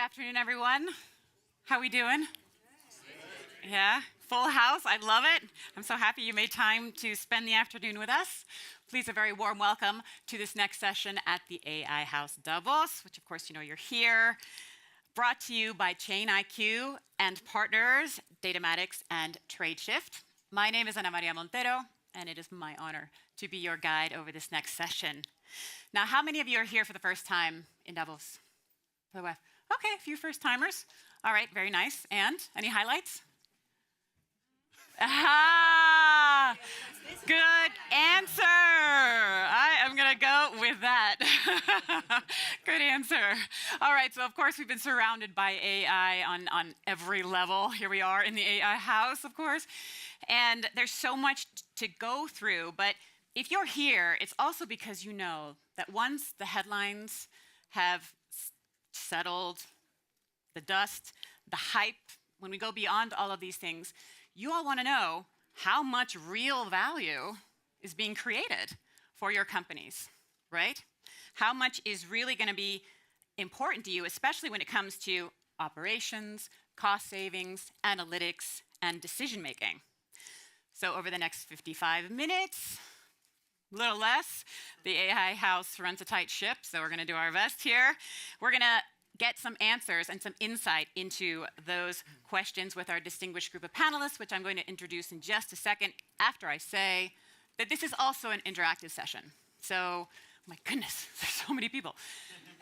afternoon, everyone. How we doing? Yeah, full house. I love it. I'm so happy you made time to spend the afternoon with us. Please, a very warm welcome to this next session at the AI House Davos, which of course you know you're here. Brought to you by Chain IQ and partners, Datamatics and Tradeshift. My name is Ana Maria Montero, and it is my honor to be your guide over this next session. Now, how many of you are here for the first time in Davos? For the web. Okay, a few first timers. All right, very nice. And any highlights? Ah, good answer. I am going to go with that. Good answer. All right, so of course we've been surrounded by AI on every level. Here we are in the AI house, of course. And there's so much to go through, but if you're here, it's also because you know that once the headlines have settled, the dust, the hype, when we go beyond all of these things, you all want to know how much real value is being created for your companies, right? How much is really going to be important to you, especially when it comes to operations, cost savings, analytics, and decision making. So over the next 55 minutes, a little less, the AI house runs a tight ship, so we're going to do our best here. We're going to get some answers and some insight into those questions with our distinguished group of panelists, which I'm going to introduce in just a second after I say that this is also an interactive session. So, my goodness, there's so many people.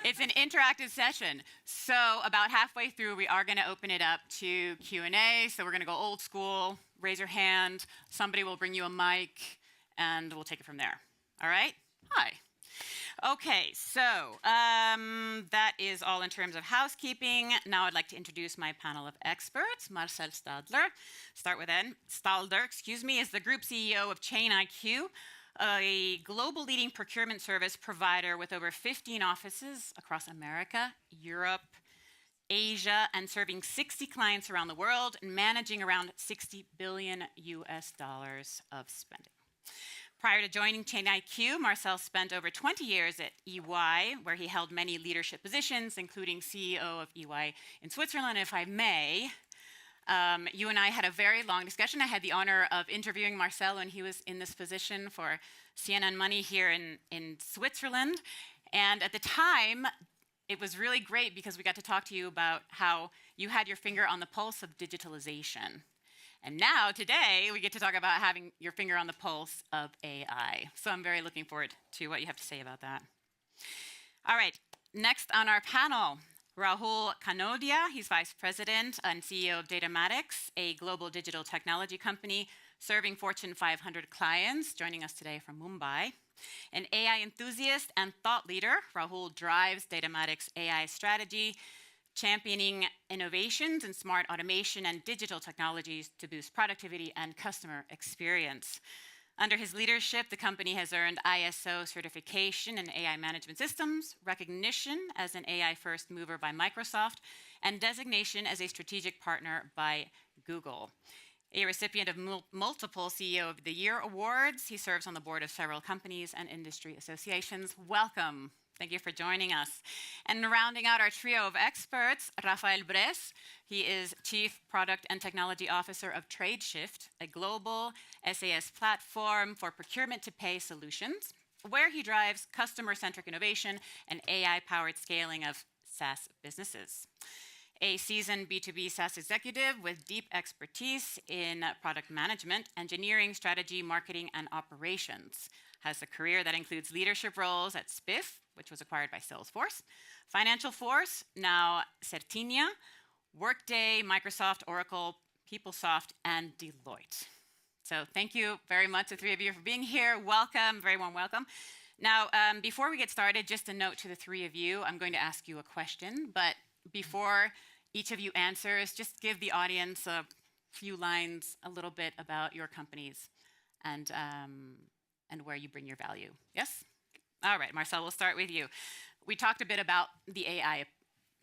It's an interactive session. So about halfway through, we are going to open it up to Q&A. So we're going to go old school, raise your hand, somebody will bring you a mic, and we'll take it from there. All right? Hi. Okay, so that is all in terms of housekeeping. Now I'd like to introduce my panel of experts. Marcel Stadler, start with N. Stalder, is the group CEO of Chain IQ, a global leading procurement service provider with over 15 offices across America, Europe, Asia, and serving 60 clients around the world and managing around $60 billion of spending. Prior to joining Chain IQ, Marcel spent over 20 years at EY, where he held many leadership positions, including CEO of EY in Switzerland. If I may, you and I had a very long discussion. I had the honor of interviewing Marcel when he was in this position for CNN Money here in Switzerland. And at the time, it was really great because we got to talk to you about how you had your finger on the pulse of digitalization. And now, today, we get to talk about having your finger on the pulse of AI. So I'm very looking forward to what you have to say about that. All right, next on our panel, Rahul Kanodia. He's Vice President and CEO of Datamatics, a global digital technology company serving Fortune 500 clients, joining us today from Mumbai. An AI enthusiast and thought leader, Rahul drives Datamatics' AI strategy, championing innovations in smart automation and digital technologies to boost productivity and customer experience. Under his leadership, the company has earned ISO certification in AI management systems, recognition as an AI first mover by Microsoft, and designation as a strategic partner by Google. A recipient of multiple CEO of the Year awards, he serves on the board of several companies and industry associations. Welcome. Thank you for joining us. And rounding out our trio of experts, Rafael Bres. He is Chief Product and Technology Officer of Tradeshift, a global SAS platform for procurement-to-pay solutions, where he drives customer-centric innovation and AI-powered scaling of SaaS businesses. A seasoned B2B SaaS executive with deep expertise in product management, engineering, strategy, marketing, and operations. Has a career that includes leadership roles at Spiff, which was acquired by Salesforce, Financial Force, now Certinia, Workday, Microsoft, Oracle, PeopleSoft, and Deloitte. So thank you very much, the three of you, for being here. Welcome, very warm welcome. Now, before we get started, just a note to the three of you. I'm going to ask you a question, but before each of you answers, just give the audience a few lines, a little bit about your companies and where you bring your value. Yes? All right, Marcel, we'll start with you. We talked a bit about the AI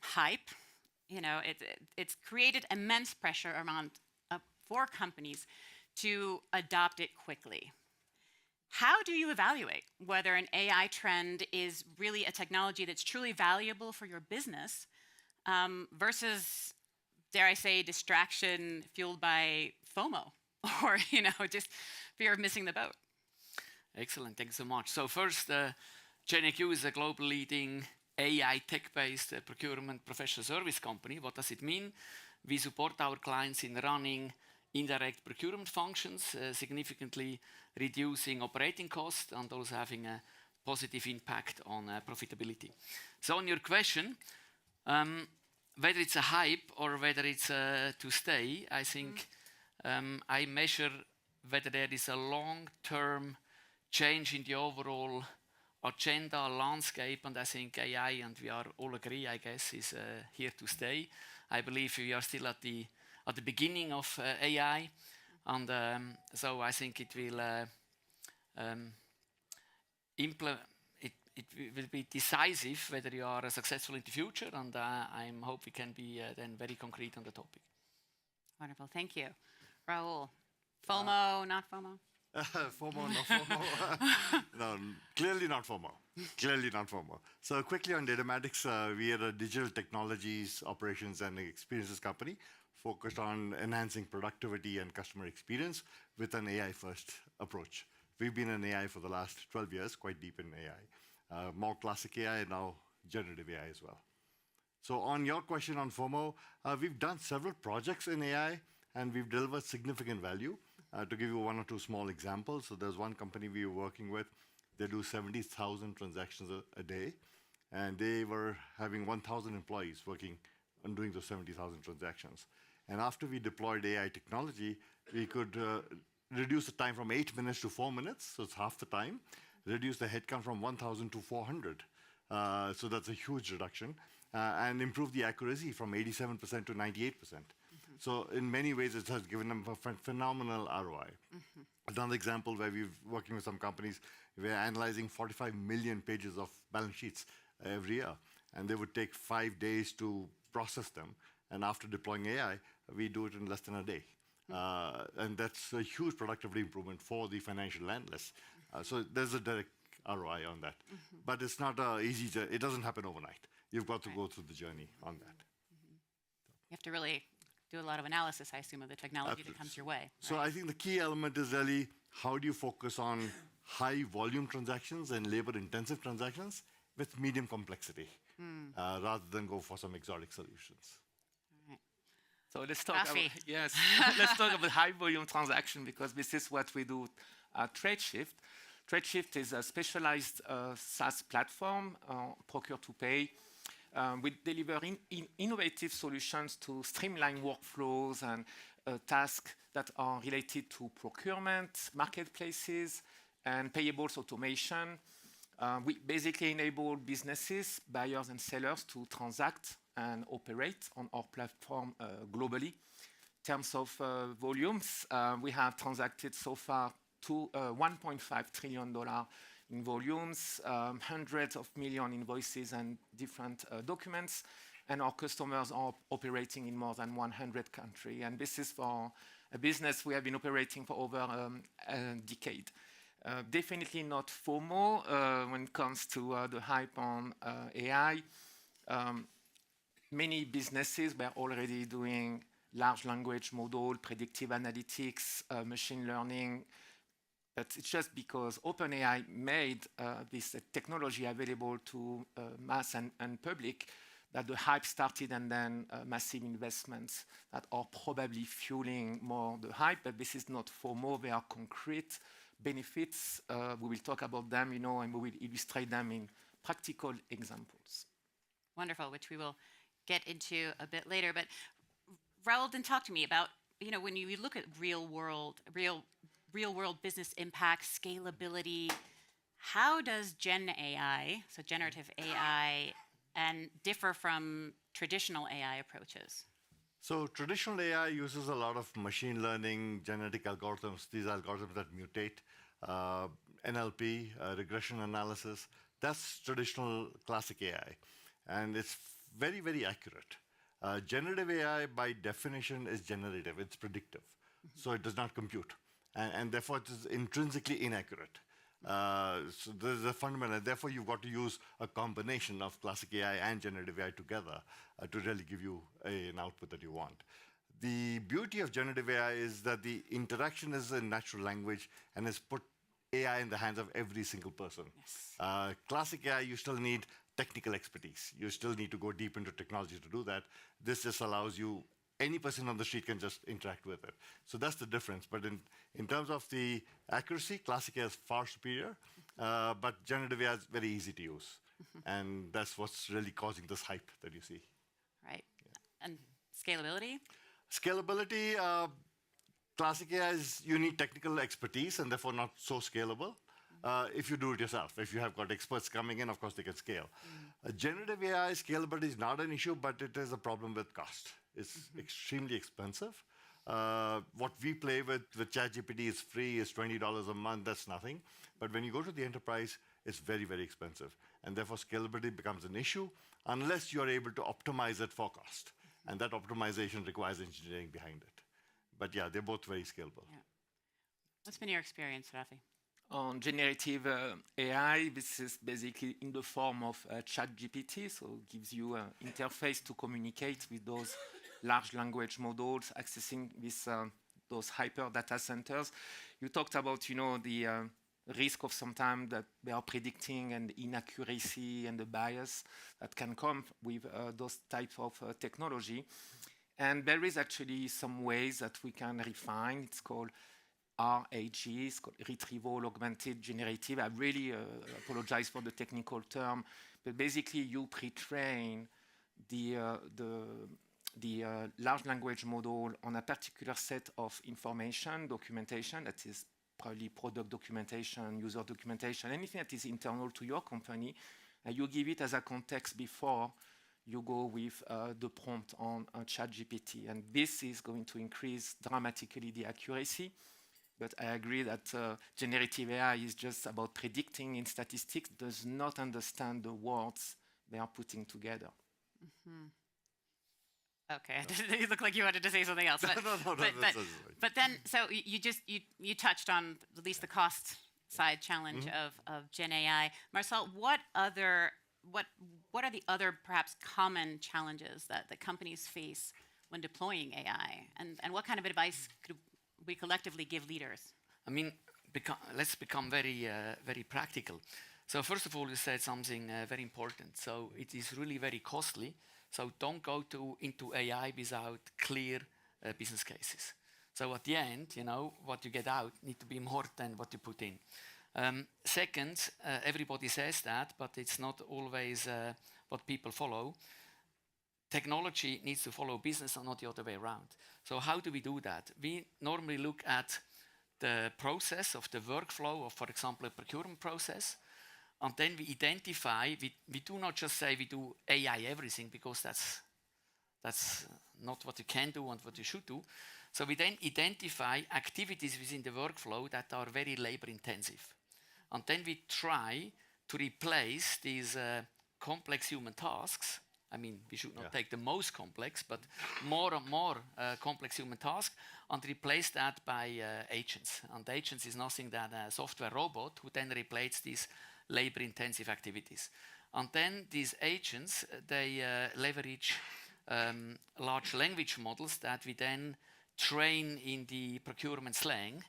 hype. You know, it's created immense pressure around for companies to adopt it quickly. How do you evaluate whether an AI trend is really a technology that's truly valuable for your business versus, dare I say, distraction fueled by FOMO or, just fear of missing the boat? Excellent, thanks so much. So first, GenAQ is a global leading AI tech-based procurement professional service company. What does it mean? We support our clients in running indirect procurement functions, significantly reducing operating costs and also having a positive impact on profitability. So on your question, whether it's a hype or whether it's to stay, I think I measure whether there is a long-term change in the overall agenda landscape, and I think AI, and we are all agree, I guess, is here to stay. I believe we are still at the beginning of AI, and so I think it will it will be decisive whether you are successful in the future, and I hope we can be then very concrete on the topic. Wonderful, thank you. Raul, FOMO, not FOMO? FOMO, not FOMO. No, clearly not FOMO. Clearly not FOMO. So quickly on Datamatics, we are a digital technologies, operations and experiences company focused on enhancing productivity and customer experience with an AI-first approach. We've been in AI for the last 12 years, quite deep in AI. More classic AI and now generative AI as well. So on your question on FOMO, we've done several projects in AI and we've delivered significant value. To give you one or two small examples, so there's one company we were working with, they do 70,000 transactions a day, and they were having 1,000 employees working on doing those 70,000 transactions. And after we deployed AI technology, we could reduce the time from 8 minutes to 4 minutes, so it's half the time, reduce the headcount from 1,000 to 400. So that's a huge reduction, and improve the accuracy from 87% to 98%. So in many ways, it has given them a phenomenal ROI. Another example where we're working with some companies, we're analyzing 45 million pages of balance sheets every year, and they would take 5 days to process them. And after deploying AI, we do it in less than a day. And that's a huge productivity improvement for the financial analysts. So there's a direct ROI on that. But it's not easy, it doesn't happen overnight. You've got to go through the journey on that. You have to really do a lot of analysis, I assume, of the technology that comes your way. Right? So I think the key element is really how do you focus on high volume transactions and labor intensive transactions with medium complexity rather than go for some exotic solutions. Right. So let's talk about, yes, let's talk about high volume transaction because this is what we do at Tradeshift. Tradeshift is a specialized SaaS platform, procure to pay. We deliver innovative solutions to streamline workflows and tasks that are related to procurement, marketplaces, and payables automation. We basically enable businesses, buyers and sellers to transact and operate on our platform globally. In terms of volumes, we have transacted so far to $1.5 trillion in volumes, hundreds of million invoices and different documents, and our customers are operating in more than 100 countries. And this is for a business we have been operating for over a decade. Definitely not FOMO when it comes to the hype on AI. Many businesses were already doing large language model, predictive analytics, machine learning. But it's just because OpenAI made this technology available to mass and public that the hype started, and then massive investments that are probably fueling more the hype. But this is not FOMO. They are concrete benefits. We will talk about them, and we will illustrate them in practical examples. Wonderful, which we will get into a bit later. But Raul, then talk to me about, when you look at real world business impact, scalability, how does Gen AI, so generative AI, and differ from traditional AI approaches? So traditional AI uses a lot of machine learning, genetic algorithms, these algorithms that mutate, NLP, regression analysis. That's traditional classic AI. And it's very, very accurate. Generative AI, by definition, is generative. It's predictive. So it does not compute. And therefore, it is intrinsically inaccurate. So this is a fundamental. Therefore, you've got to use a combination of classic AI and generative AI together to really give you an output that you want. The beauty of generative AI is that the interaction is in natural language and has put AI in the hands of every single person. Yes. Classic AI, you still need technical expertise. You still need to go deep into technology to do that. This just allows you, any person on the street can just interact with it. So that's the difference. But in terms of the accuracy, classic AI is far superior, but generative AI is very easy to use. And that's what's really causing this hype that you see. Right. And scalability? Scalability, classic AI is, you need technical expertise and therefore not so scalable. If you do it yourself, if you have got experts coming in, of course they can scale. Generative AI scalability is not an issue, but it is a problem with cost. It's extremely expensive. What we play with ChatGPT is free, is $20 a month, that's nothing. But when you go to the enterprise, it's very, very expensive. And therefore scalability becomes an issue unless you're able to optimize it for cost. And that optimization requires engineering behind it. But yeah, they're both very scalable. Yeah. What's been your experience, Rafi? On generative AI, this is basically in the form of ChatGPT, so it gives you an interface to communicate with those large language models, accessing those hyper data centers. You talked about, the risk of sometimes that they are predicting and inaccuracy and the bias that can come with those types of technology. And there is actually some ways that we can refine. It's called RAG, it's called Retrieval Augmented Generative. I really apologize for the technical term, but basically you pre-train the large language model on a particular set of information, documentation, that is probably product documentation, user documentation, anything that is internal to your company, and you give it as a context before you go with the prompt on ChatGPT. And this is going to increase dramatically the accuracy. But I agree that generative AI is just about predicting in statistics, does not understand the words they are putting together. Okay, you look like you wanted to say something else. But, No, but then, so you touched on at least the cost side challenge of Gen AI. Marcel, what are the other perhaps common challenges that companies face when deploying AI? And what kind of advice could we collectively give leaders? I mean, let's become very, very practical. So first of all, you said something very important. So it is really very costly. So don't go into AI without clear business cases. So at the end, what you get out need to be more than what you put in. Second, everybody says that, but it's not always what people follow. Technology needs to follow business and not the other way around. So how do we do that? We normally look at the process of the workflow of, for example, a procurement process. And then we identify, we do not just say we do AI everything, because that's not what you can do and what you should do. So we then identify activities within the workflow that are very labor intensive. And then we try to replace these complex human tasks. I mean, we should not take the most complex, but more and more complex human tasks, and replace that by agents. And agents is nothing than a software robot who then replaces these labor-intensive activities. And then these agents, they leverage large language models that we then train in the procurement slang,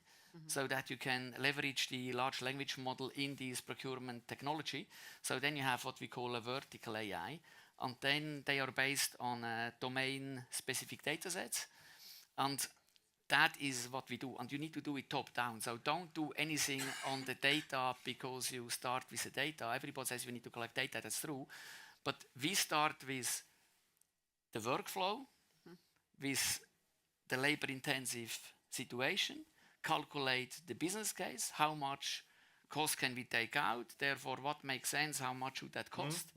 so that you can leverage the large language model in this procurement technology. So then you have what we call a vertical AI. And then they are based on domain-specific data sets. And that is what we do. And you need to do it top-down. So don't do anything on the data because you start with the data. Everybody says you need to collect data, that's true. But we start with the workflow, with the labor-intensive situation, calculate the business case, how much cost can we take out, therefore what makes sense, how much would that cost.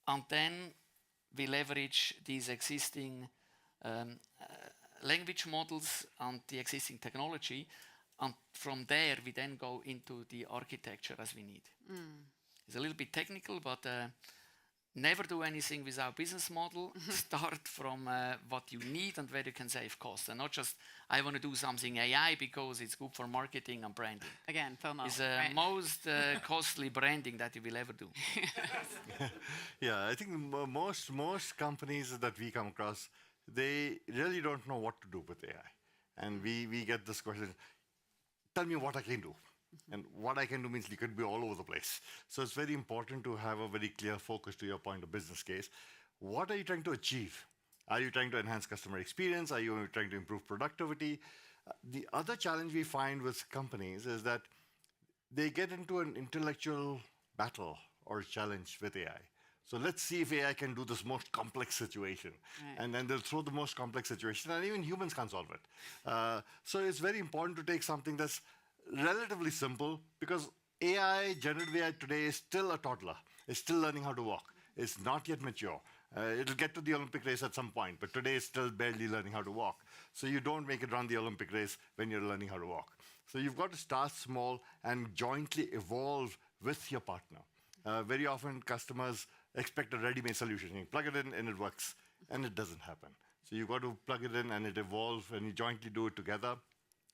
And then we leverage these existing language models and the existing technology. And from there, we then go into the architecture as we need. It's a little bit technical, but never do anything without business model. Start from what you need and where you can save costs, and not just I want to do something AI because it's good for marketing and branding. Again, FOMO. It's the right? most costly branding that you will ever do. Yeah, I think most companies that we come across, they really don't know what to do with AI. And we get this question, tell me what I can do. And what I can do means you could be all over the place. So it's very important to have a very clear focus to your point of business case. What are you trying to achieve? Are you trying to enhance customer experience? Are you trying to improve productivity? The other challenge we find with companies is that they get into an intellectual battle or challenge with AI. So let's see if AI can do this most complex situation. Right. And then they'll throw the most complex situation, and even humans can't solve it. So it's very important to take something that's relatively simple, because AI, generative AI today is still a toddler. It's still learning how to walk. It's not yet mature. It'll get to the Olympic race at some point, but today it's still barely learning how to walk. So you don't make it run the Olympic race when you're learning how to walk. So you've got to start small and jointly evolve with your partner. Very often customers expect a ready-made solution. You plug it in and it works, and it doesn't happen. So you've got to plug it in and it evolves, and you jointly do it together.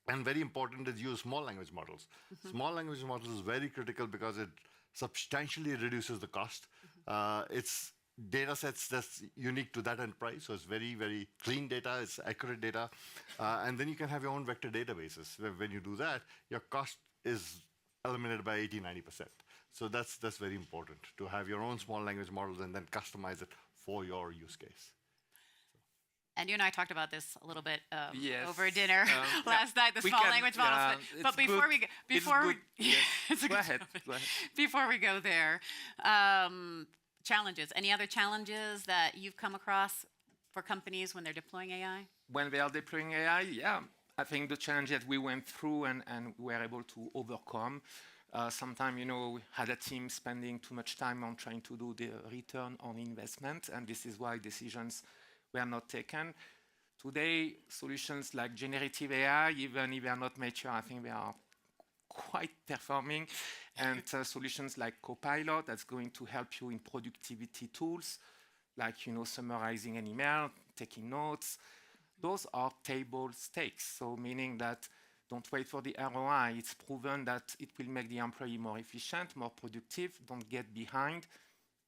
And very important is use small language models. Small language models is very critical because it substantially reduces the cost. It's data sets that's unique to that enterprise, so it's very, very clean data, it's accurate data. And then you can have your own vector databases. When you do that, your cost is eliminated by 80-90%. So that's very important, to have your own small language models and then customize it for your use case. And you and I talked about this a little bit Yes. over dinner last night, the We small can- language models. yeah, But it's before good. we It's before good. we Yes. it's a Go good ahead. topic. Go ahead. Before we go there, challenges. Any other challenges that you've come across for companies when they're deploying AI? When they are deploying AI, yeah, I think the challenge that we went through and were able to overcome. Sometimes, we had a team spending too much time on trying to do the return on investment, and this is why decisions were not taken. Today, solutions like generative AI, even if they are not mature, I think they are quite performing. And solutions like Copilot, that's going to help you in productivity tools, like summarizing an email, taking notes. Those are table stakes. So meaning that don't wait for the ROI. It's proven that it will make the employee more efficient, more productive. Don't get behind,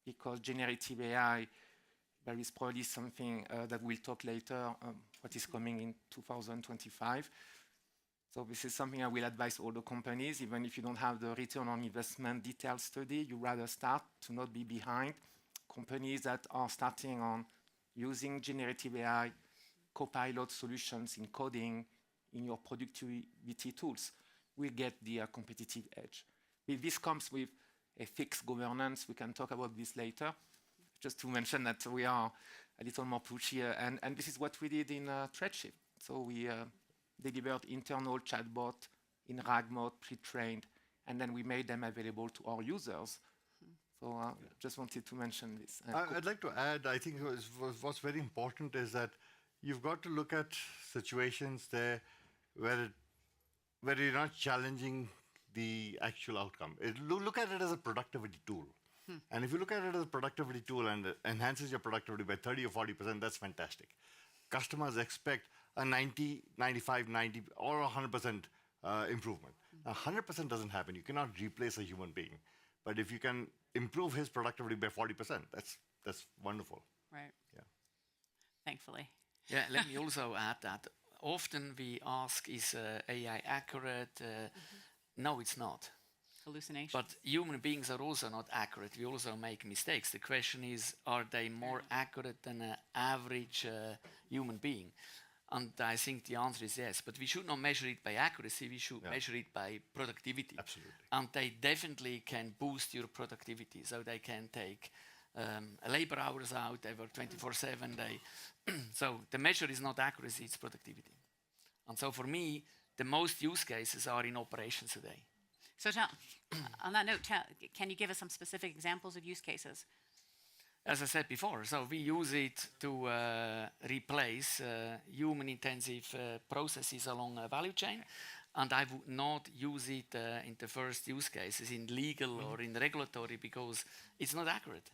because generative AI, there is probably something that we'll talk later, what is coming in 2025. So this is something I will advise all the companies, even if you don't have the return on investment detailed study, you rather start to not be behind. Companies that are starting on using generative AI, Copilot solutions in coding, in your productivity tools, will get the competitive edge. This comes with a fixed governance. We can talk about this later. Just to mention that we are a little more pushy, and this is what we did in TradeShift. So we delivered internal chatbot in RAG mode, pre-trained, and then we made them available to our users. So just wanted to mention this. I'd like to add, I think what's very important is that you've got to look at situations there where you're not challenging the actual outcome. Look at it as a productivity tool. And if you look at it as a productivity tool and it enhances your productivity by 30 or 40%, that's fantastic. Customers expect a 90, 95, 90, or 100% improvement. Now, 100% doesn't happen. You cannot replace a human being. But if you can improve his productivity by 40%, that's wonderful. Right. Yeah. Thankfully. Yeah, let me also add that often we ask, is AI accurate? No, it's not. Hallucination. But human beings are also not accurate. We also make mistakes. The question is, are they more accurate than an average human being? And I think the answer is yes. But we should not measure it by accuracy. We should measure it by productivity. Absolutely. And they definitely can boost your productivity. So they can take labor hours out. They work 24/7. So the measure is not accuracy, it's productivity. And so for me, the most use cases are in operations today. So on that note, can you give us some specific examples of use cases? As I said before, so we use it to replace human-intensive processes along a value chain, and I would not use it in the first use cases in legal or in regulatory because it's not accurate.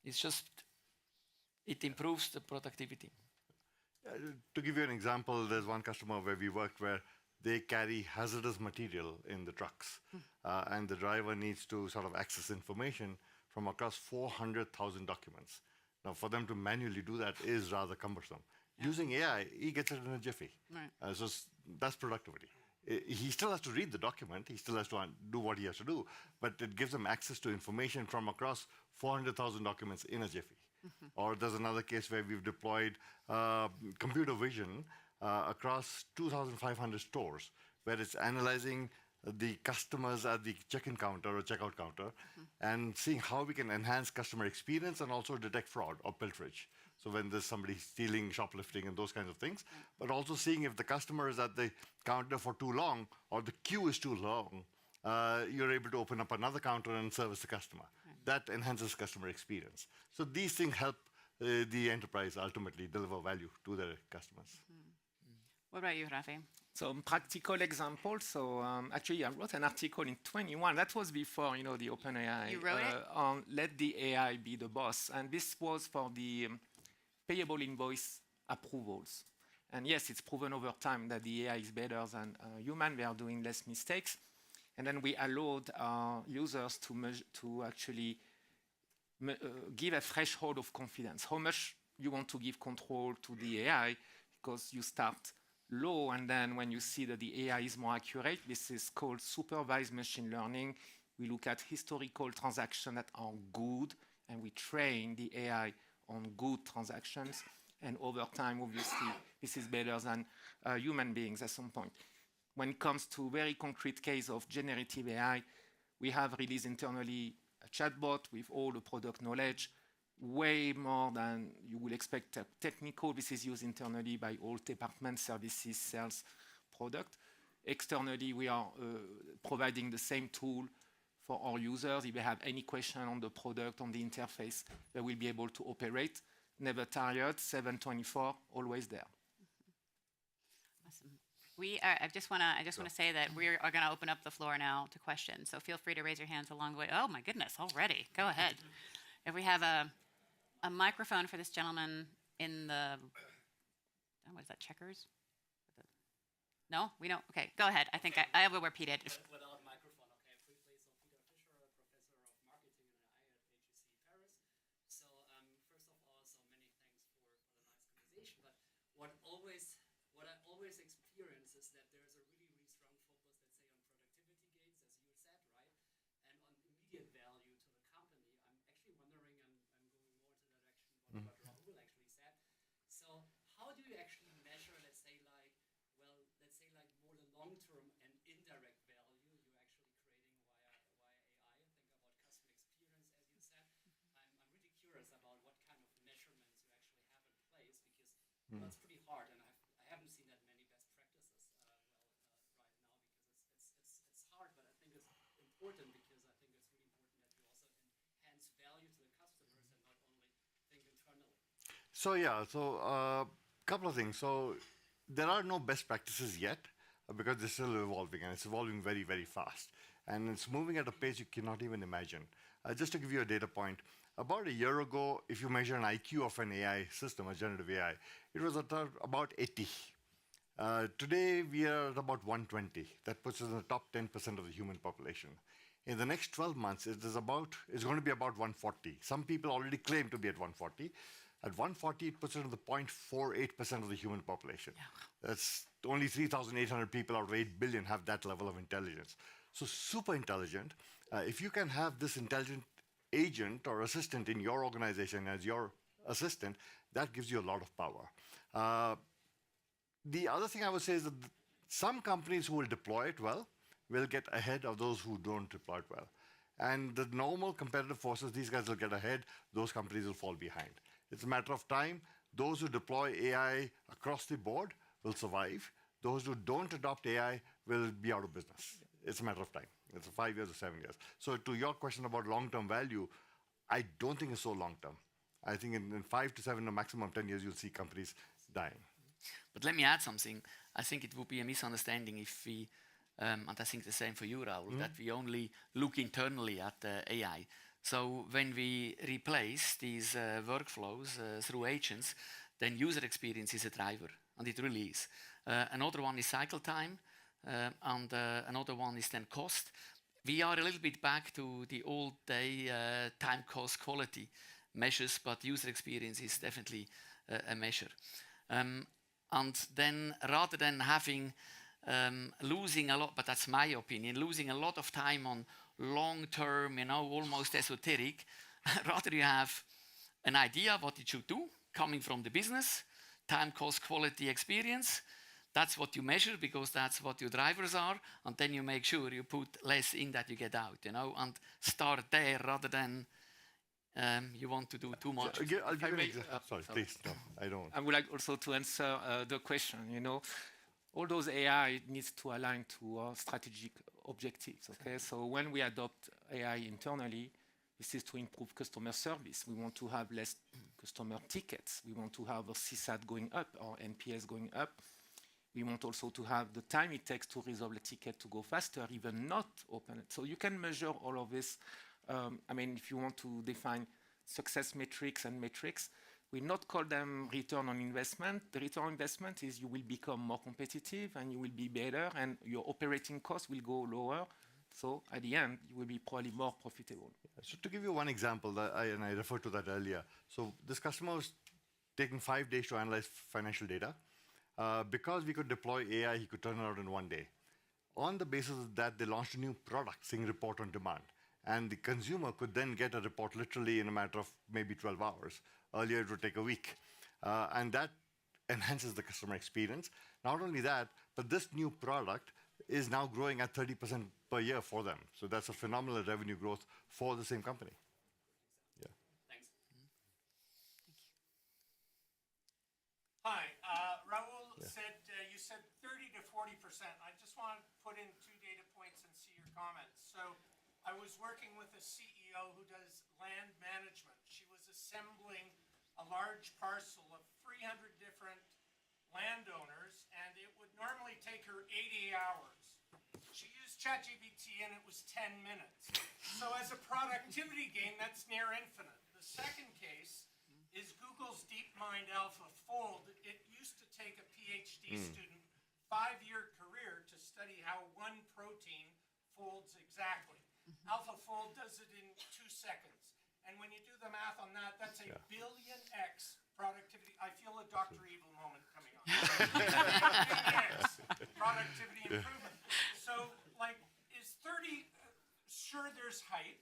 It's just, it improves the productivity. To give you an example, there's one customer where we worked where they carry hazardous material in the trucks. And the driver needs to sort of access information from across 400,000 documents. Now, for them to manually do that is rather cumbersome. Using AI, he gets it in a jiffy. Right. So that's productivity. He still has to read the document. He still has to do what he has to do. But it gives him access to information from across 400,000 documents in a jiffy. Or there's another case where we've deployed computer vision across 2,500 stores, where it's analyzing the customers at the check-in counter or checkout counter and seeing how we can enhance customer experience and also detect fraud or pilferage. So when there's somebody stealing, shoplifting, and those kinds of things, but also seeing if the customer is at the counter for too long or the queue is too long, you're able to open up another counter and service the customer. That enhances customer experience. So these things help the enterprise ultimately deliver value to their customers. What about you, Rafi? So practical example. So actually, I wrote an article in 21. That was before, the OpenAI. You wrote it? On let the AI be the boss, and this was for the payable invoice approvals. And yes, it's proven over time that the AI is better than human. They are doing less mistakes. And then we allowed users to actually give a threshold of confidence. How much you want to give control to the AI, because you start low, and then when you see that the AI is more accurate, this is called supervised machine learning. We look at historical transactions that are good, and we train the AI on good transactions. And over time, obviously, this is better than human beings at some point. When it comes to very concrete case of generative AI, we have released internally a chatbot with all the product knowledge, way more than you would expect technical. This is used internally by all departments, services, sales, product. Externally, we are providing the same tool for our users. If they have any question on the product, on the interface, they will be able to operate. Never tired, 7/24, always there. Awesome. I just want to say that we are going to open up the floor now to questions. So feel free to raise your hands along the way. Oh my goodness, already. Go ahead. If we have a microphone for this gentleman in the, what is that, checkers? No, we don't. Okay, go ahead. I think I will repeat it. Without microphone, okay. Please, so Peter Fischer, a professor of marketing and AI at HEC Paris. So first of all, so many thanks for the nice conversation. But what I always experience is that there's a really, really strong focus, let's say, on productivity gains, as you said, right? And on immediate value to the company. I'm actually wondering, I'm going more into the direction what Rahul actually said. So how do you actually measure, let's say, like more the long-term and indirect value you're actually creating via AI? Think about customer experience, as you said. I'm really curious about what kind of measurements you actually have in place, because that's pretty hard, and I haven't seen that many best practices right now, because it's hard, but I think it's important, because I think it's really important that you also enhance value to the customers and not only think internally. So yeah, so couple of things. So there are no best practices yet because they're still evolving, and it's evolving very, very fast. And it's moving at a pace you cannot even imagine. Just to give you a data point, about a year ago, if you measure an IQ of an AI system, a generative AI, it was at about 80. Today, we are at about 120. That puts us in the top 10% of the human population. In the next 12 months, it's going to be about 140. Some people already claim to be at 140. At 140, it puts it in the 0.48% of the human population. Yeah. That's only 3,800 people out of 8 billion have that level of intelligence. So super intelligent. If you can have this intelligent agent or assistant in your organization as your assistant, that gives you a lot of power. The other thing I would say is that some companies who will deploy it well will get ahead of those who don't deploy it well. And the normal competitive forces, these guys will get ahead, those companies will fall behind. It's a matter of time. Those who deploy AI across the board will survive. Those who don't adopt AI will be out of business. It's a matter of time. It's 5 years or 7 years. So to your question about long-term value, I don't think it's so long-term. I think in 5 to 7 or maximum 10 years, you'll see companies dying. But let me add something. I think it would be a misunderstanding if we, and I think the same for you, Rahul, that we only look internally at AI. So when we replace these workflows through agents, then user experience is a driver, and it really is. Another one is cycle time, and another one is then cost. We are a little bit back to the old day time, cost, quality measures, but user experience is definitely a measure. And then rather than having losing a lot, but that's my opinion, losing a lot of time on long-term, almost esoteric, rather you have an idea what it should do, coming from the business, time, cost, quality, experience. That's what you measure because that's what your drivers are, and then you make sure you put less in that you get out, and start there rather than you want to do too much. I'll give an example. Sorry, please. No, I don't. I would like also to answer the question. All those AI needs to align to our strategic objectives. Okay, so when we adopt AI internally, this is to improve customer service. We want to have less customer tickets. We want to have our CSAT going up, our NPS going up. We want also to have the time it takes to resolve a ticket to go faster, even not open it. So you can measure all of this. If you want to define success metrics and metrics, we not call them return on investment. The return on investment is you will become more competitive and you will be better and your operating costs will go lower. So at the end, you will be probably more profitable. So to give you one example, and I referred to that earlier. So this customer was taking 5 days to analyze financial data. Because we could deploy AI, he could turn it out in 1 day. On the basis of that, they launched a new product, saying report on demand. And the consumer could then get a report literally in a matter of maybe 12 hours. Earlier, it would take a week. And that enhances the customer experience. Not only that, but this new product is now growing at 30% per year for them. So that's a phenomenal revenue growth for the same company. Yeah. Thanks. Hi, Raul said you said 30 to 40%. I just want to put in 2 data points and see your comments. So I was working with a CEO who does land management. She was assembling a large parcel of 300 different landowners, and it would normally take her 80 hours. She used ChatGPT, and it was 10 minutes. So as a productivity gain, that's near infinite. The second case is Google's DeepMind AlphaFold. It used to take a PhD student 5-year career to study how one protein folds exactly. AlphaFold does it in 2 seconds. And when you do the math on that, that's a billion X productivity. I feel a Dr. Evil moment coming on. Billion X productivity improvement. So, is 30, sure there's hype,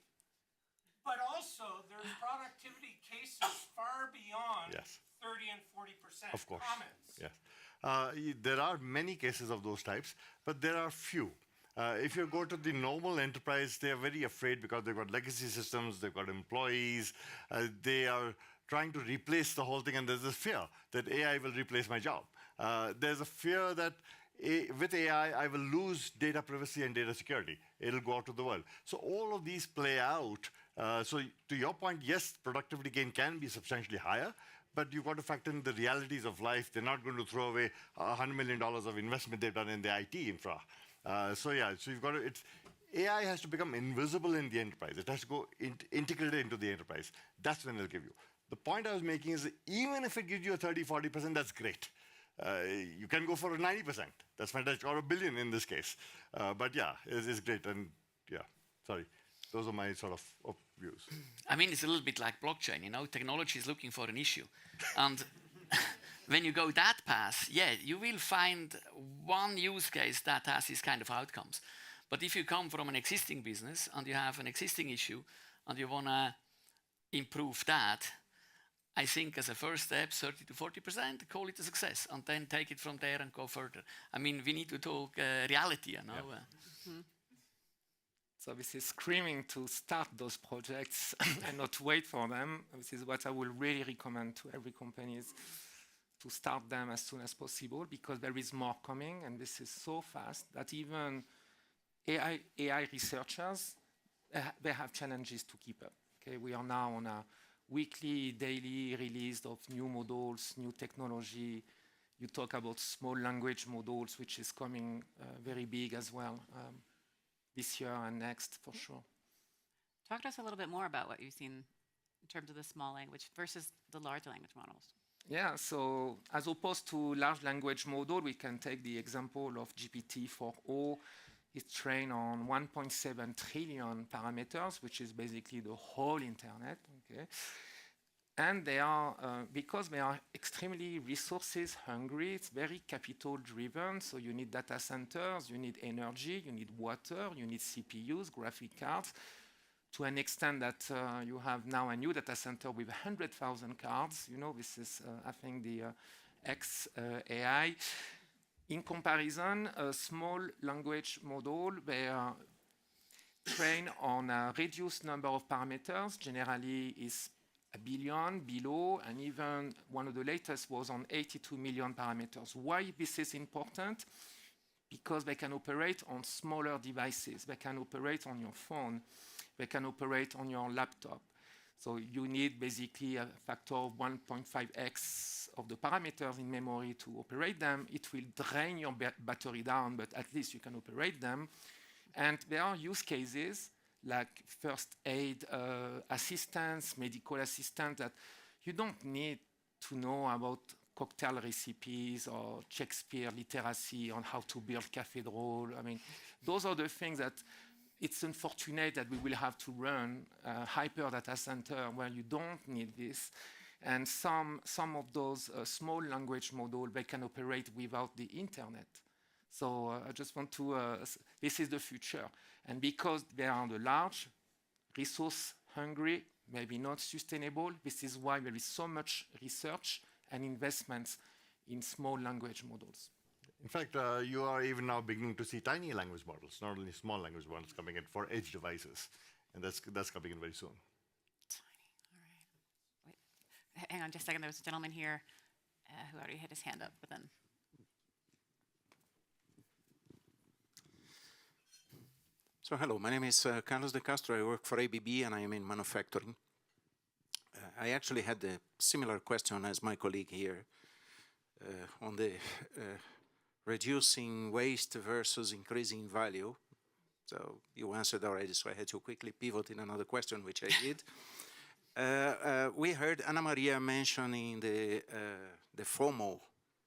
but also there's productivity cases far beyond 30 and 40%. Of course. Comments. Yes. There are many cases of those types, but there are few. If you go to the normal enterprise, they are very afraid because they've got legacy systems, they've got employees, they are trying to replace the whole thing, and there's this fear that AI will replace my job. There's a fear that with AI, I will lose data privacy and data security. It'll go out to the world. So all of these play out. So to your point, yes, productivity gain can be substantially higher, but you've got to factor in the realities of life. They're not going to throw away $100 million of investment they've done in the IT infra. So you've got to, AI has to become invisible in the enterprise. It has to go integrated into the enterprise. That's when it'll give you. The point I was making is even if it gives you a 30, 40%, that's great. You can go for a 90%. That's fantastic, or $1 billion in this case. But yeah, it's great. And yeah, sorry. Those are my sort of views. It's a little bit like blockchain, technology is looking for an issue. And when you go that path, you will find one use case that has these kind of outcomes. But if you come from an existing business and you have an existing issue and you want to improve that, I think as a first step, 30 to 40%, call it a success, and then take it from there and go further. We need to talk reality, So this is screaming to start those projects and not wait for them. This is what I will really recommend to every company is to start them as soon as possible because there is more coming and this is so fast that even AI researchers, they have challenges to keep up. Okay, we are now on a weekly, daily release of new models, new technology. You talk about small language models, which is coming very big as well this year and next for sure. Talk to us a little bit more about what you've seen in terms of the small language versus the large language models. Yeah, so as opposed to large language model, we can take the example of GPT-4o. It's trained on 1.7 trillion parameters, which is basically the whole internet. Okay, and they are because they are extremely resources hungry. It's very capital driven. So you need data centers, you need energy, you need water, you need CPUs, graphic cards. To an extent that you have now a new data center with 100,000 cards. You know, this is, I think, the X AI. In comparison, a small language model, they are trained on a reduced number of parameters, generally is a billion below, and even one of the latest was on 82 million parameters. Why this is important? Because they can operate on smaller devices. They can operate on your phone. They can operate on your laptop. So you need basically a factor of 1.5x of the parameters in memory to operate them. It will drain your battery down, but at least you can operate them. And there are use cases like first aid assistance, medical assistance, that you don't need to know about cocktail recipes or Shakespeare literacy on how to build cathedral. I mean, those are the things that it's unfortunate that we will have to run a hyper data center where you don't need this. And some of those small language models, they can operate without the internet. So I just want to, this is the future. And because they are the large, resource hungry, maybe not sustainable, this is why there is so much research and investments in small language models. In fact, you are even now beginning to see tiny language models, not only small language models coming in for edge devices. And that's coming in very soon. Tiny, all right. Wait, hang on just a second. There was a gentleman here who already had his hand up, but then. So hello, my name is Carlos de Castro. I work for ABB and I am in manufacturing. I actually had a similar question as my colleague here on the reducing waste versus increasing value. So you answered already, so I had to quickly pivot in another question, which I did. We heard Ana Maria mentioning the FOMO,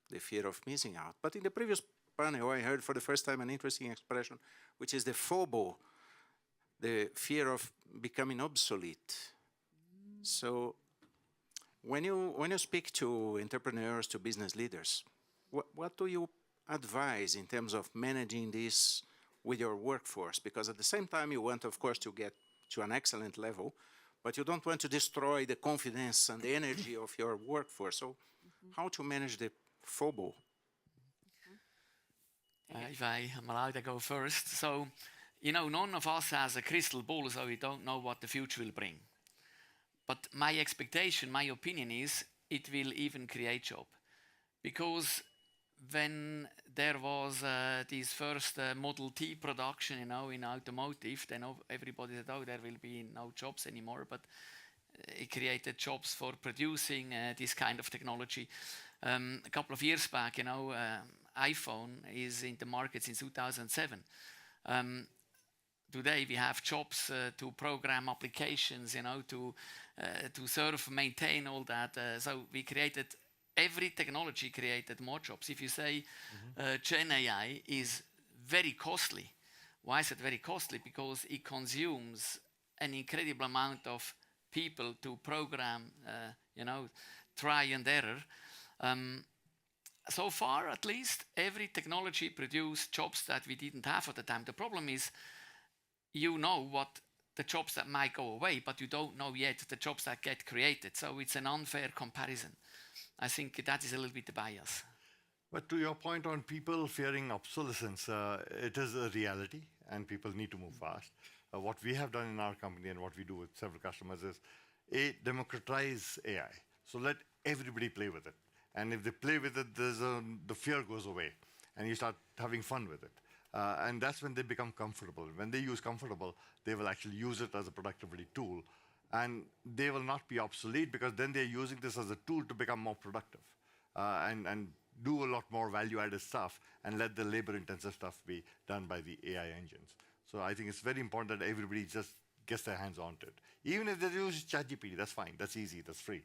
the fear of missing out. But in the previous panel, I heard for the first time an interesting expression, which is the FOBO, the fear of becoming obsolete. So when you speak to entrepreneurs, to business leaders, what do you advise in terms of managing this with your workforce? Because at the same time, you want, of course, to get to an excellent level, but you don't want to destroy the confidence and the energy of your workforce. So how to manage the FOBO? If I am allowed to go first. So, you know, none of us has a crystal ball, so we don't know what the future will bring. But my expectation, my opinion is, it will even create job. Because when there was this first Model T production, you know, in automotive, then everybody said, oh, there will be no jobs anymore. But it created jobs for producing this kind of technology. A couple of years back, you know, iPhone is in the market since 2007. Today we have jobs to program applications, you know, to serve, maintain all that. So we created, every technology created more jobs. If you say Gen AI is very costly, why is it very costly? Because it consumes an incredible amount of people to program, you know, try and error. So far, at least, every technology produced jobs that we didn't have at the time. The problem is, you know what the jobs that might go away, but you don't know yet the jobs that get created. So it's an unfair comparison. I think that is a little bit the bias. But to your point on people fearing obsolescence, it is a reality, and people need to move fast. What we have done in our company and what we do with several customers is, democratize AI. So let everybody play with it. And if they play with it, the fear goes away, and you start having fun with it. And that's when they become comfortable. When they use comfortable, they will actually use it as a productivity tool. And they will not be obsolete, because then they're using this as a tool to become more productive and do a lot more value-added stuff, and let the labor-intensive stuff be done by the AI engines. So I think it's very important that everybody just gets their hands on it. Even if they use ChatGPT, that's fine. That's easy. That's free.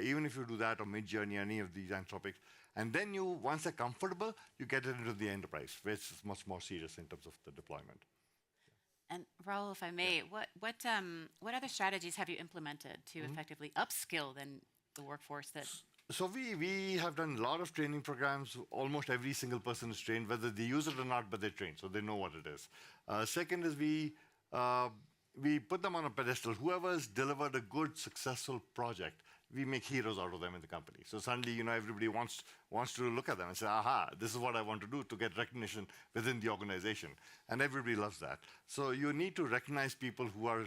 Even if you do that or Midjourney, any of these Anthropics, and then you, once they're comfortable, you get it into the enterprise, which is much more serious in terms of the deployment. And Raul, if I may, what other strategies have you implemented to effectively upskill then the workforce that? So we have done a lot of training programs. Almost every single person is trained, whether they use it or not, but they're trained, so they know what it is. Second is we put them on a pedestal. Whoever has delivered a good, successful project, we make heroes out of them in the company. So suddenly, everybody wants to look at them and say, aha, this is what I want to do to get recognition within the organization. And everybody loves that. So you need to recognize people who are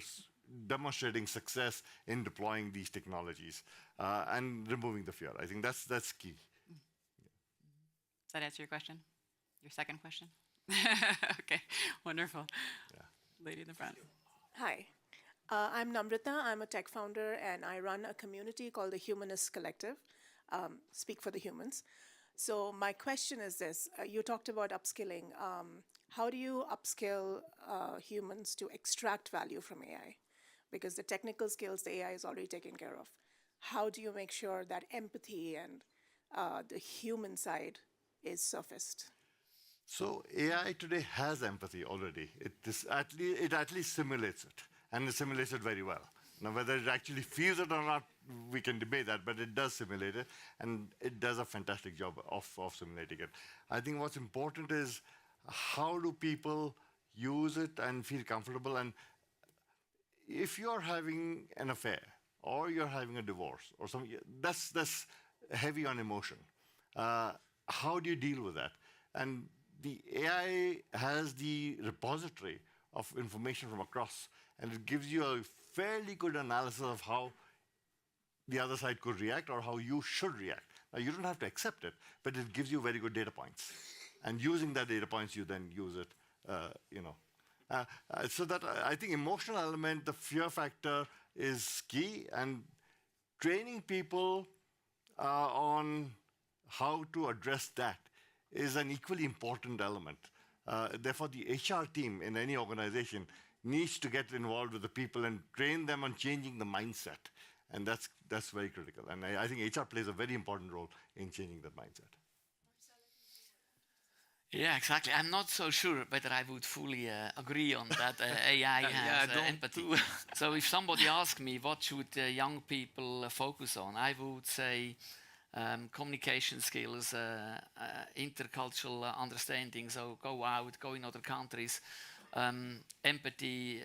demonstrating success in deploying these technologies and removing the fear. I think that's key. Does that answer your question? Your second question? Okay, wonderful. Yeah. Lady in the front. Hi, I'm Namrita. I'm a tech founder, and I run a community called the Humanist Collective, Speak for the Humans. So my question is this. You talked about upskilling. How do you upskill humans to extract value from AI? Because the technical skills the AI is already taken care of. How do you make sure that empathy and the human side is surfaced? So AI today has empathy already. It at least simulates it, and it simulates it very well. Now, whether it actually feels it or not, we can debate that, but it does simulate it, and it does a fantastic job of simulating it. I think what's important is how do people use it and feel comfortable. And if you're having an affair, or you're having a divorce, or something, that's heavy on emotion. How do you deal with that? And the AI has the repository of information from across, and it gives you a fairly good analysis of how the other side could react or how you should react. Now, you don't have to accept it, but it gives you very good data points. And using that data points, you then use it, so that I think emotional element, the fear factor is key, and training people on how to address that is an equally important element. Therefore, the HR team in any organization needs to get involved with the people and train them on changing the mindset. And that's very critical. And I think HR plays a very important role in changing that mindset. Yeah, exactly. I'm not so sure whether I would fully agree on that AI has empathy. So if somebody asks me what should young people focus on, I would say communication skills, intercultural understanding, so go out, go in other countries, empathy,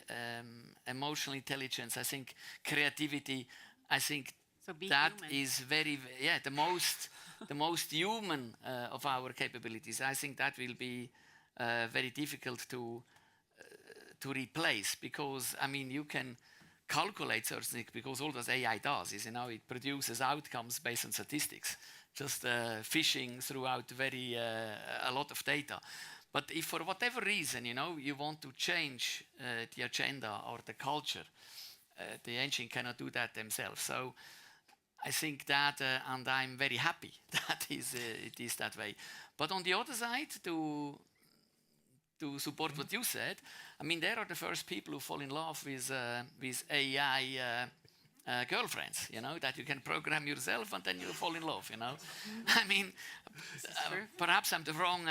emotional intelligence, I think creativity, I think So be that human. is very, the most human of our capabilities. I think that will be very difficult to replace, because, I mean, you can calculate certain things, because all that AI does is, it produces outcomes based on statistics, just fishing throughout a lot of data. But if for whatever reason, you want to change the agenda or the culture, the engine cannot do that themselves. So I think that, and I'm very happy that it is that way. But on the other side, to support what you said, I mean, there are the first people who fall in love with AI girlfriends, that you can program yourself and then you fall in love, I mean, perhaps I'm the wrong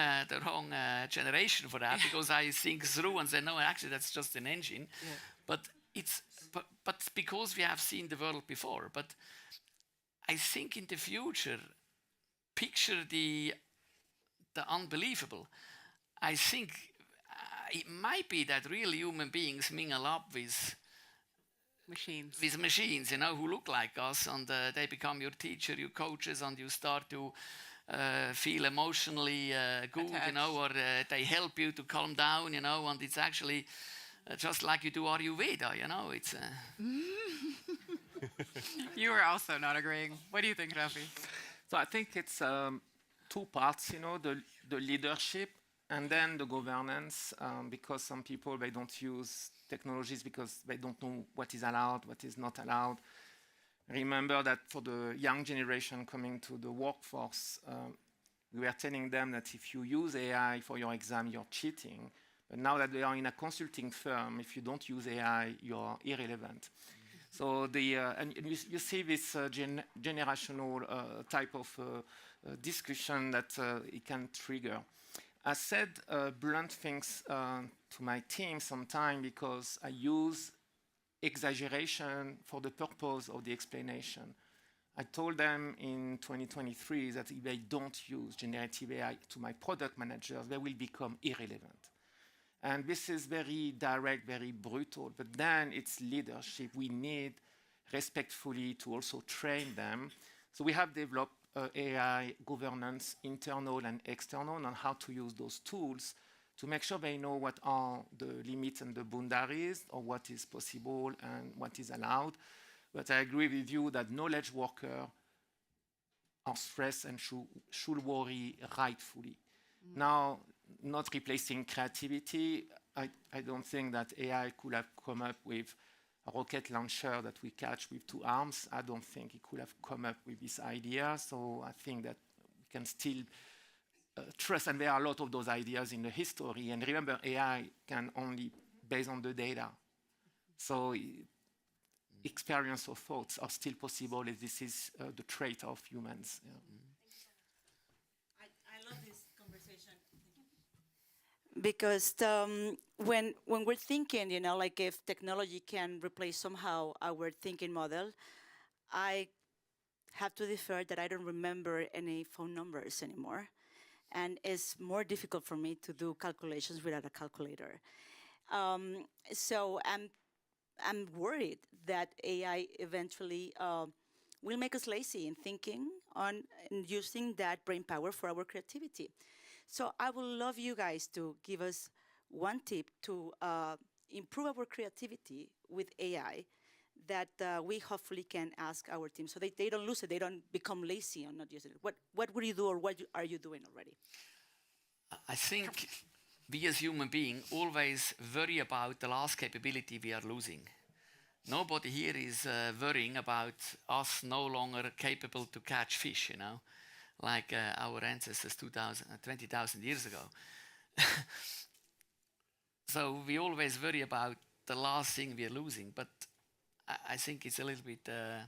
generation for that, because I think through and say, no, actually that's just an engine. Yeah. But because we have seen the world before. But I think in the future, picture the unbelievable. I think it might be that real human beings mingle up with machines, who look like us, and they become your teacher, your coaches, and you start to feel emotionally good, or they help you to calm down, and it's actually just like you do Ayurveda, it's... You were also not agreeing. What do you think, Rafi? So I think it's two parts, the leadership and then the governance, because some people, they don't use technologies because they don't know what is allowed, what is not allowed. Remember that for the young generation coming to the workforce, we are telling them that if you use AI for your exam, you're cheating. But now that they are in a consulting firm, if you don't use AI, you're irrelevant. So and you see this generational type of discussion that it can trigger. I said blunt things to my team sometimes because I use exaggeration for the purpose of the explanation. I told them in 2023 that if they don't use generative AI to my product managers, they will become irrelevant. And this is very direct, very brutal, but then it's leadership. We need respectfully to also train them. So we have developed AI governance, internal and external, on how to use those tools to make sure they know what are the limits and the boundaries, or what is possible and what is allowed. But I agree with you that knowledge workers are stressed and should worry rightfully. Now, not replacing creativity, I don't think that AI could have come up with a rocket launcher that we catch with 2 arms. I don't think it could have come up with this idea. So I think that we can still trust, and there are a lot of those ideas in the history. And remember, AI can only based on the data. So experience or thoughts are still possible if this is the trait of humans. Yeah. I love this conversation. Because when we're thinking, you know, like if technology can replace somehow our thinking model, I have to defer that I don't remember any phone numbers anymore. And it's more difficult for me to do calculations without a calculator. So I'm worried that AI eventually will make us lazy in thinking on and using that brain power for our creativity. So I would love you guys to give us one tip to improve our creativity with AI that we hopefully can ask our team so they don't lose it, they don't become lazy on not using it. What would you do, or what are you doing already? I think we as human beings always worry about the last capability we are losing. Nobody here is worrying about us no longer capable to catch fish, you know, like our ancestors 20,000 years ago. So we always worry about the last thing we are losing, but I think it's a little bit a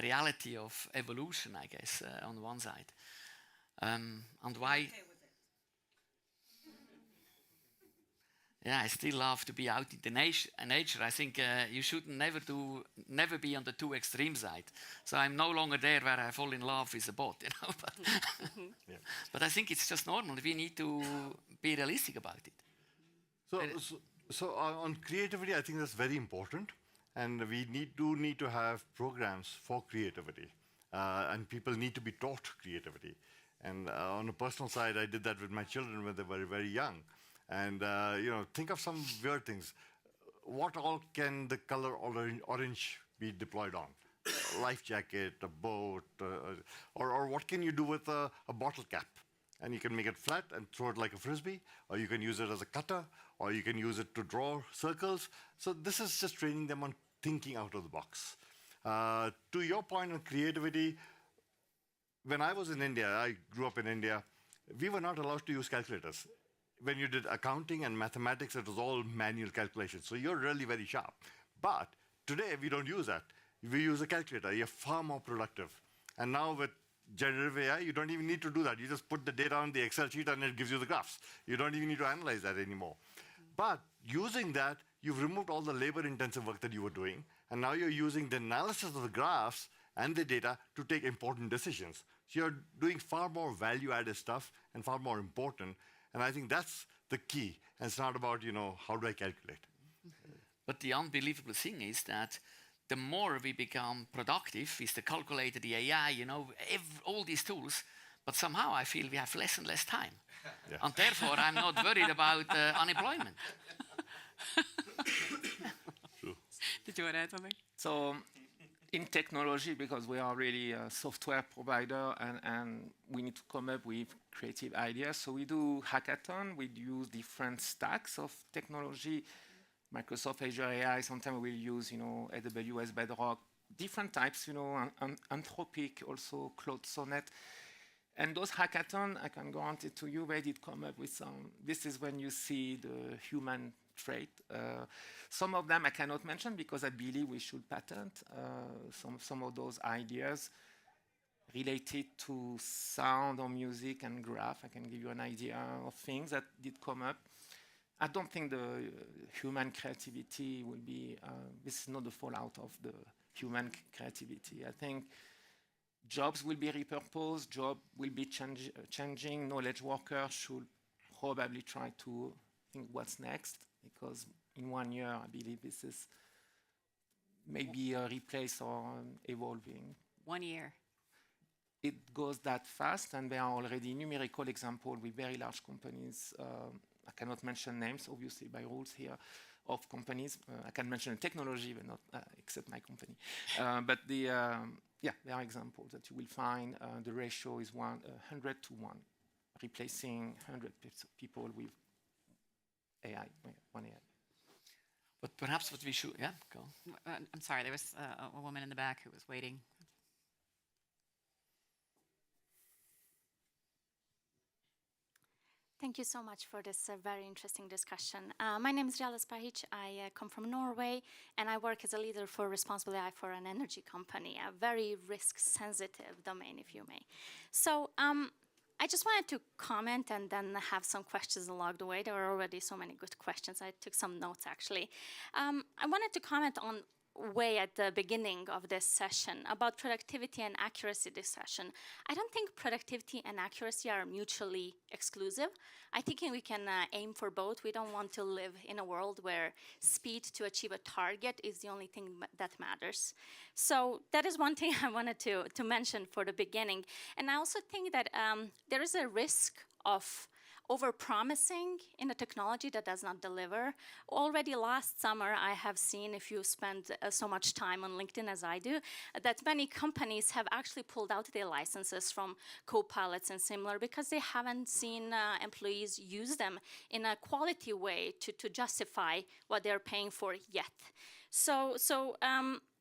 reality of evolution, I guess, on one side. And why? Yeah, I still love to be out in the nature. I think you should never be on the too extreme side. So I'm no longer there where I fall in love with a bot, you know. But, yeah. But I think it's just normal. We need to be realistic about it. So on creativity, I think that's very important, and we need to have programs for creativity, and people need to be taught creativity. And on a personal side, I did that with my children when they were very young. And you know, think of some weird things. What all can the color orange be deployed on? A life jacket, a boat, or what can you do with a bottle cap? And you can make it flat and throw it like a frisbee, or you can use it as a cutter, or you can use it to draw circles. So this is just training them on thinking out of the box. To your point on creativity, when I was in India, I grew up in India, we were not allowed to use calculators. When you did accounting and mathematics, it was all manual calculations. So you're really very sharp. But today, we don't use that. We use a calculator. You're far more productive. And now with generative AI, you don't even need to do that. You just put the data on the Excel sheet and it gives you the graphs. You don't even need to analyze that anymore. But using that, you've removed all the labor-intensive work that you were doing. And now you're using the analysis of the graphs and the data to take important decisions. So you're doing far more value-added stuff and far more important. And I think that's the key. And it's not about, you know, how do I calculate? But the unbelievable thing is that the more we become productive with the calculator, the AI, you know, all these tools, but somehow I feel we have less and less time. Yeah. And therefore, I'm not worried about unemployment. Did you want to add something? So in technology, because we are really a software provider and we need to come up with creative ideas. So we do hackathon, we use different stacks of technology, Microsoft Azure AI, sometimes we'll use, you know, AWS Bedrock, different types, you know, Anthropic, also Cloud Sonnet. And those hackathons, I can guarantee to you, they did come up with some. This is when you see the human trait. Some of them I cannot mention because I believe we should patent some of those ideas related to sound or music and graph. I can give you an idea of things that did come up. I don't think the human creativity will be, this is not the fallout of the human creativity. I think jobs will be repurposed, jobs will be changing, knowledge workers should probably try to think what's next, because in 1 year, I believe this is maybe replaced or evolving. 1 year. It goes that fast, and there are already numerical examples with very large companies. I cannot mention names, obviously, by rules here, of companies. I can mention technology, but not except my company. But yeah, there are examples that you will find. The ratio is 100 to 1, replacing 100 people with AI, one AI. But perhaps what we should, yeah, go. I'm sorry, there was a woman in the back who was waiting. Thank you so much for this very interesting discussion. My name is Rjala Spahic. I come from Norway, and I work as a leader for responsible AI for an energy company, a very risk-sensitive domain, if you may. So I just wanted to comment and then have some questions along the way. There were already so many good questions. I took some notes, actually. I wanted to comment on way at the beginning of this session about productivity and accuracy this session. I don't think productivity and accuracy are mutually exclusive. I think we can aim for both. We don't want to live in a world where speed to achieve a target is the only thing that matters. So that is one thing I wanted to mention for the beginning. And I also think that there is a risk of over-promising in a technology that does not deliver. Already last summer, I have seen, if you spend so much time on LinkedIn as I do, that many companies have actually pulled out their licenses from Copilots and similar because they haven't seen employees use them in a quality way to justify what they're paying for yet. So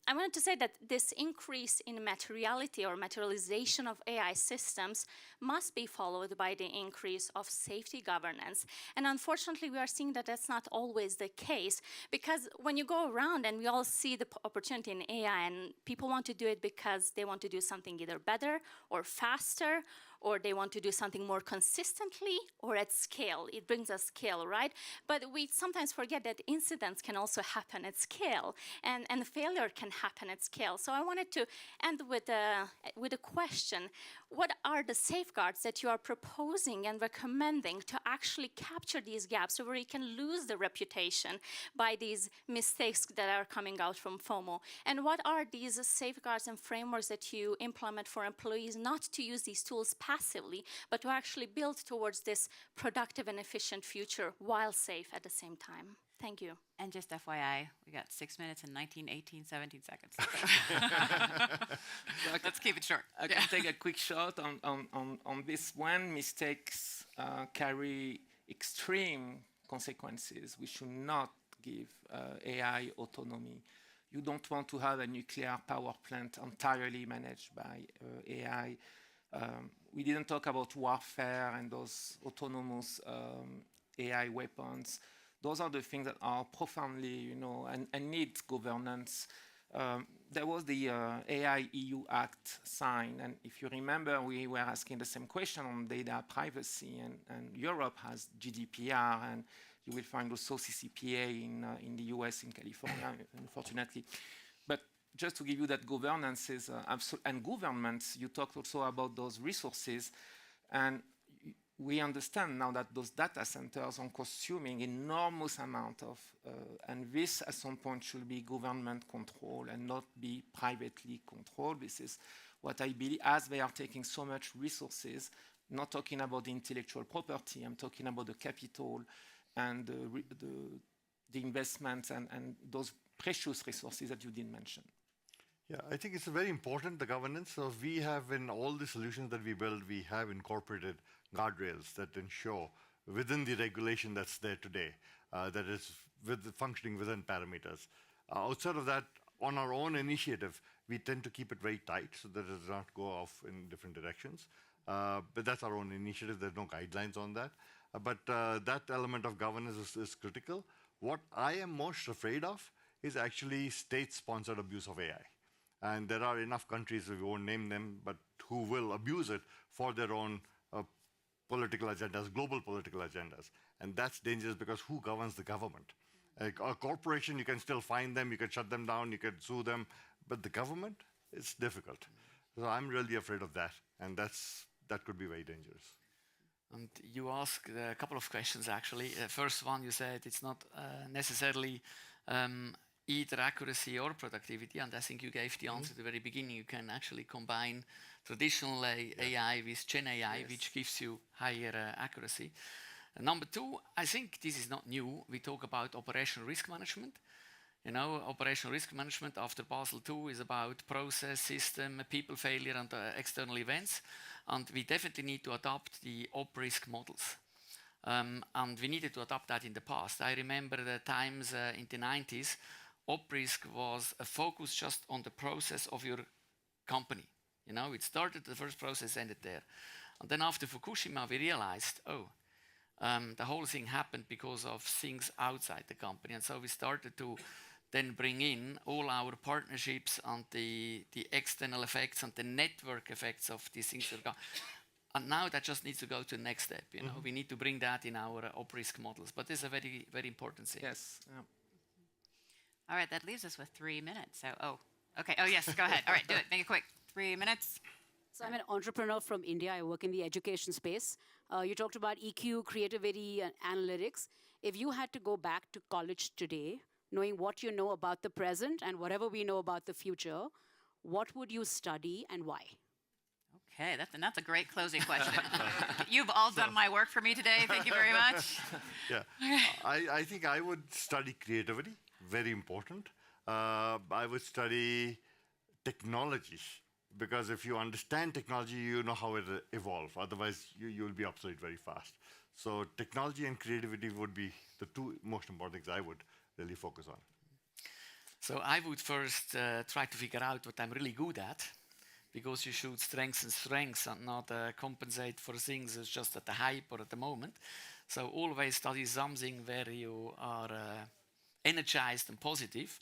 I wanted to say that this increase in materiality or materialization of AI systems must be followed by the increase of safety governance. And unfortunately, we are seeing that that's not always the case, because when you go around and we all see the opportunity in AI and people want to do it because they want to do something either better or faster, or they want to do something more consistently or at scale. It brings us scale, right? But we sometimes forget that incidents can also happen at scale, and failure can happen at scale. So I wanted to end with a question. What are the safeguards that you are proposing and recommending to actually capture these gaps so where you can lose the reputation by these mistakes that are coming out from FOMO? And what are these safeguards and frameworks that you implement for employees not to use these tools passively, but to actually build towards this productive and efficient future while safe at the same time? Thank you. And just FYI, we got 6 minutes and 19, 18, 17 seconds. Let's keep it short. I can take a quick shot on this one. Mistakes carry extreme consequences. We should not give AI autonomy. You don't want to have a nuclear power plant entirely managed by AI. We didn't talk about warfare and those autonomous AI weapons. Those are the things that are profoundly, and need governance. There was the AI EU Act signed, and if you remember, we were asking the same question on data privacy, and Europe has GDPR, and you will find also CCPA in the US, in California, unfortunately. But just to give you that governance is and governments, you talked also about those resources, and we understand now that those data centers are consuming enormous amount of, and this at some point should be government control and not be privately controlled. This is what I believe, as they are taking so much resources, not talking about the intellectual property, I'm talking about the capital and the investments and those precious resources that you didn't mention. Yeah, I think it's very important, the governance. So we have, in all the solutions that we build, we have incorporated guardrails that ensure within the regulation that's there today, that is functioning within parameters. Outside of that, on our own initiative, we tend to keep it very tight so that it does not go off in different directions. But that's our own initiative. There's no guidelines on that. But that element of governance is critical. What I am most afraid of is actually state-sponsored abuse of AI. And there are enough countries, we won't name them, but who will abuse it for their own political agendas, global political agendas. And that's dangerous because who governs the government? Like a corporation, you can still find them, you can shut them down, you can sue them, but the government, it's difficult. So I'm really afraid of that, and that could be very dangerous. And you asked a couple of questions actually. First one, you said it's not necessarily either accuracy or productivity, and I think you gave the answer at the very beginning. You can actually combine traditional AI with Gen AI, which gives you higher accuracy. Number two, I think this is not new. We talk about operational risk management. You know, operational risk management after Basel II is about process, system, people failure, and external events. And we definitely need to adopt the op risk models. And we needed to adopt that in the past. I remember the times in the 90s, op risk was a focus just on the process of your company. You know, it started, the first process ended there. And then after Fukushima, we realized, the whole thing happened because of things outside the company. And so we started to then bring in all our partnerships and the external effects and the network effects of these things. And now that just needs to go to the next step. You know, we need to bring that in our op risk models. But it's a very, very important thing. Yes. All right, that leaves us with 3 minutes. So, okay. Oh, yes, go ahead. All right, do it. Make it quick. 3 minutes. So I'm an entrepreneur from India. I work in the education space. You talked about EQ, creativity, and analytics. If you had to go back to college today, knowing what you know about the present and whatever we know about the future, what would you study and why? Okay, that's a great closing question. You've all done my work for me today. Thank you very much. Yeah, I think I would study creativity, very important. I would study technology, because if you understand technology, you know how it evolves. Otherwise, you'll be obsolete very fast. So technology and creativity would be the two most important things I would really focus on. So I would first try to figure out what I'm really good at, because you should strengthen strengths and not compensate for things that's just at the hype or at the moment. So always study something where you are energized and positive,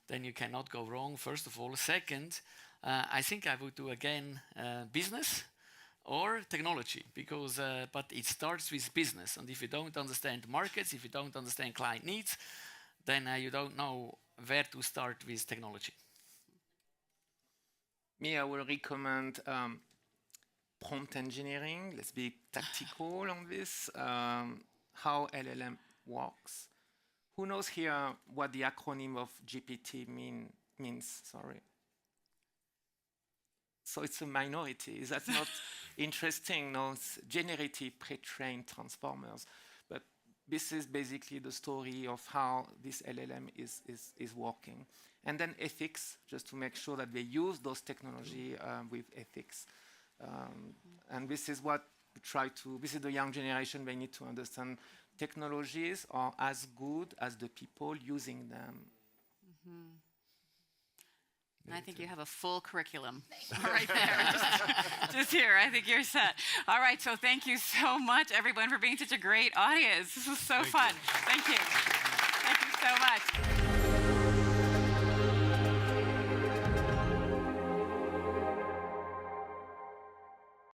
then you cannot go wrong, first of all. Second, I think I would do again business or technology, because but it starts with business. And if you don't understand markets, if you don't understand client needs, then you don't know where to start with technology. Me, I will recommend prompt engineering. Let's be tactical on this. How LLM works. Who knows here what the acronym of GPT means? Sorry. So it's a minority. That's not interesting. No, it's generative pre-trained transformers. But this is basically the story of how this LLM is working. And then ethics, just to make sure that they use those technology with ethics. And this is what we try to, this is the young generation, they need to understand technologies are as good as the people using them. I think you have a full curriculum right there, just here. I think you're set. All right, so thank you so much, everyone, for being such a great audience. This was so fun. Thank you. Thank you so much.